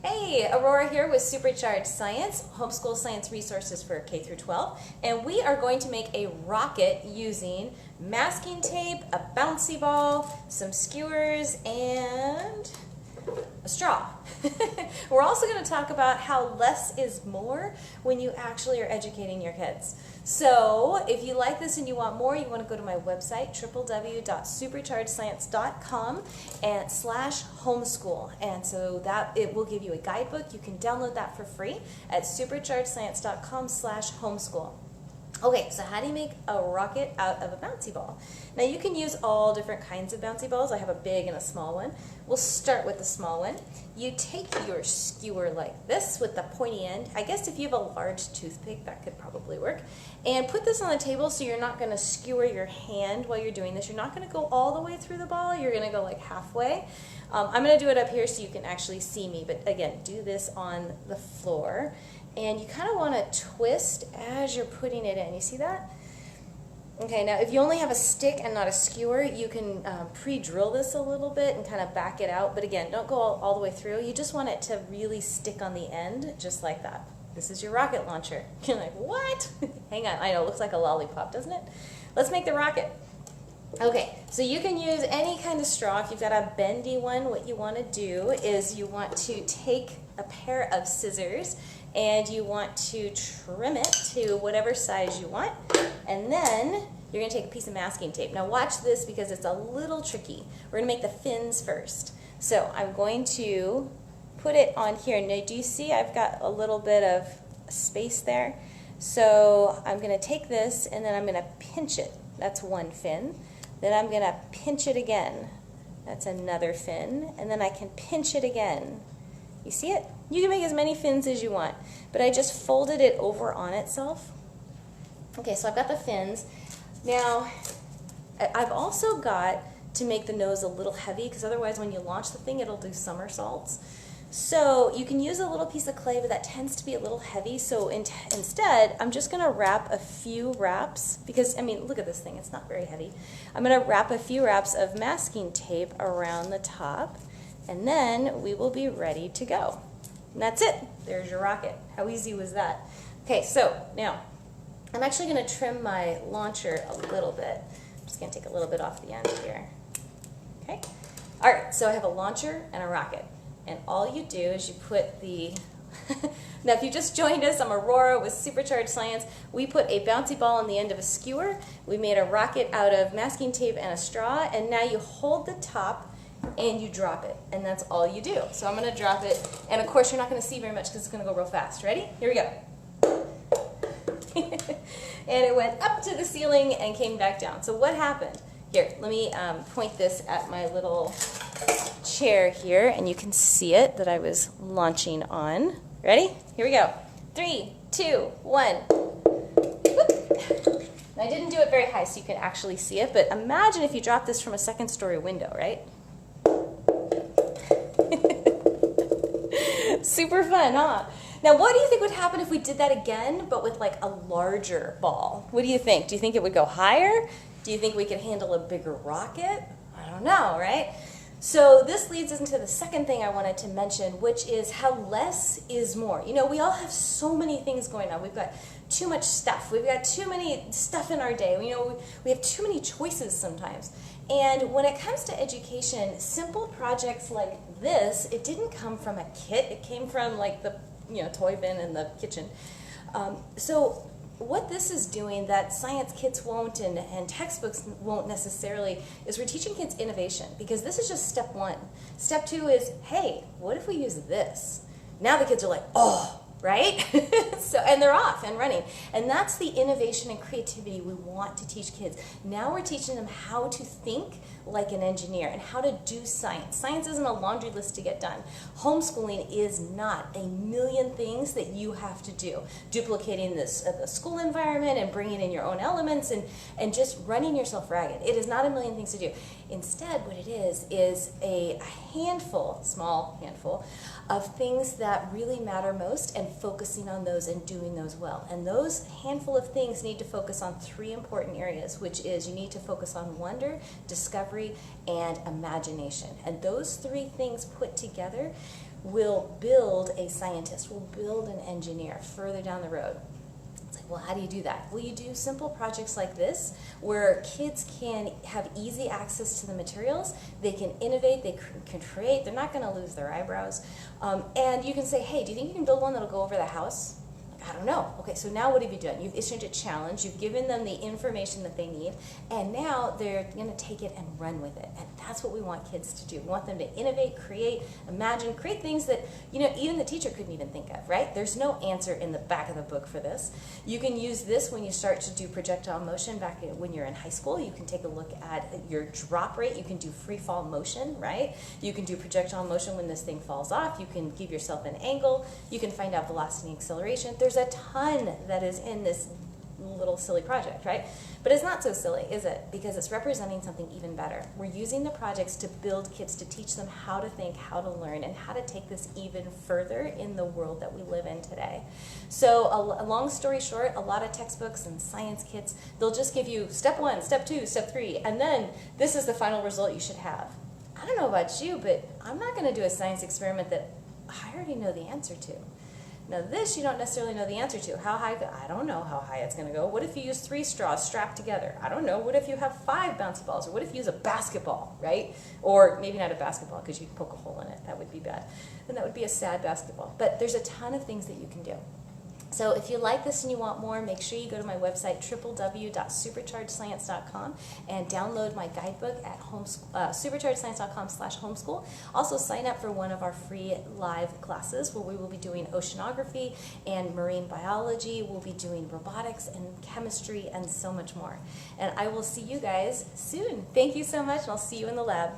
Hey, Aurora here with Supercharged Science, homeschool science resources for K through 12, and we are going to make a rocket using masking tape, a bouncy ball, some skewers, and a straw. We're also going to talk about how less is more when you actually are educating your kids. So if you like this and you want more, you want to go to my website, www.superchargedscience.com and /homeschool. And so that it will give you a guidebook. You can download that for free at superchargedscience.com/homeschool. Okay, so how do you make a rocket out of a bouncy ball? Now you can use all different kinds of bouncy balls. I have a big and a small one. We'll start with the small one. You take your skewer like this with the pointy end. I guess if you have a large toothpick, that could probably work. And put this on the table so you're not going to skewer your hand while you're doing this. You're not going to go all the way through the ball. You're going to go like halfway. I'm going to do it up here so you can actually see me. But again, do this on the floor. And you kind of want to twist as you're putting it in. You see that? Okay, now if you only have a stick and not a skewer, you can pre-drill this a little bit and kind of back it out. But again, don't go all the way through. You just want it to really stick on the end, just like that. This is your rocket launcher. You're like, what? Hang on, I know, it looks like a lollipop, doesn't it? Let's make the rocket. Okay, so you can use any kind of straw. If you've got a bendy one, what you want to do is you want to take a pair of scissors and you want to trim it to whatever size you want, and then you're going to take a piece of masking tape. Now watch this because it's a little tricky. We're going to make the fins first. So I'm going to put it on here. Now do you see I've got a little bit of space there? So I'm going to take this and then I'm going to pinch it. That's one fin. Then I'm going to pinch it again. That's another fin. And then I can pinch it again. You see it? You can make as many fins as you want, but I just folded it over on itself. Okay, so I've got the fins. Now, I've also got to make the nose a little heavy because otherwise when you launch the thing, it'll do somersaults. So you can use a little piece of clay, but that tends to be a little heavy. So instead, I'm just going to wrap a few wraps because, I mean, look at this thing. It's not very heavy. I'm going to wrap a few wraps of masking tape around the top, and then we will be ready to go. And that's it. There's your rocket. How easy was that? Okay, so now I'm actually going to trim my launcher a little bit. I'm just going to take a little bit off the end here. Okay. All right, so I have a launcher and a rocket. And all you do is you put the... Now, if you just joined us, I'm Aurora with Supercharged Science. We put a bouncy ball on the end of a skewer. We made a rocket out of masking tape and a straw. And now you hold the top and you drop it, and that's all you do. So I'm going to drop it, and of course you're not going to see very much because it's going to go real fast. Ready? Here we go. And it went up to the ceiling and came back down. So what happened? Here, let me point this at my little chair here, and you can see it that I was launching on. Ready? Here we go. 3, 2, 1. Whoop. I didn't do it very high so you can actually see it, but imagine if you dropped this from a second-story window, right? Super fun, huh? Now, what do you think would happen if we did that again, but with like a larger ball? What do you think? Do you think it would go higher? Do you think we could handle a bigger rocket? I don't know, right? So this leads us into the second thing I wanted to mention, which is how less is more. You know, we all have so many things going on. We've got too much stuff. We've got too many stuff in our day. You know, we have too many choices sometimes. And when it comes to education, simple projects like this, it didn't come from a kit. It came from like the toy bin in the kitchen. So what this is doing that science kits won't and textbooks won't necessarily is we're teaching kids innovation, because this is just step one. Step two is, hey, what if we use this? Now the kids are like, oh, right? So, and they're off and running. And that's the innovation and creativity we want to teach kids. Now we're teaching them how to think like an engineer and how to do science. Science isn't a laundry list to get done. Homeschooling is not a million things that you have to do. Duplicating this the school environment and bringing in your own elements and just running yourself ragged. It is not a million things to do. Instead, what it is a handful, small handful, of things that really matter most and focusing on those and doing those well. And those handful of things need to focus on 3 important areas, which is you need to focus on wonder, discovery, and imagination. And those 3 things put together will build a scientist, will build an engineer further down the road. It's like, well, how do you do that? Well, you do simple projects like this where kids can have easy access to the materials, they can innovate, they can create, they're not going to lose their eyebrows. And you can say, hey, do you think you can build one that'll go over the house? I don't know. Okay, so now what have you done? You've issued a challenge, you've given them the information that they need, and now they're going to take it and run with it. And that's what we want kids to do. We want them to innovate, create, imagine, create things that, you know, even the teacher couldn't even think of, right? There's no answer in the back of the book for this. You can use this when you start to do projectile motion back when you're in high school. You can take a look at your drop rate. You can do free fall motion, right? You can do projectile motion when this thing falls off. You can give yourself an angle. You can find out velocity and acceleration. There's a ton that is in this little silly project, right? But it's not so silly, is it? Because it's representing something even better. We're using the projects to build kids, to teach them how to think, how to learn, and how to take this even further in the world that we live in today. So a long story short, a lot of textbooks and science kits, they'll just give you step 1, step 2, step 3, and then this is the final result you should have. I don't know about you, but I'm not going to do a science experiment that I already know the answer to. Now this you don't necessarily know the answer to. How high? I don't know how high it's going to go. What if you use 3 straws strapped together? I don't know. What if you have 5 bouncy balls? Or what if you use a basketball, right? Or maybe not a basketball because you poke a hole in it. That would be bad. Then that would be a sad basketball. But there's a ton of things that you can do. So if you like this and you want more, make sure you go to my website, www.superchargedscience.com, and download my guidebook at superchargedscience.com/homeschool. Also sign up for one of our free live classes where we will be doing oceanography and marine biology. We'll be doing robotics and chemistry and so much more. And I will see you guys soon. Thank you so much, and I'll see you in the lab.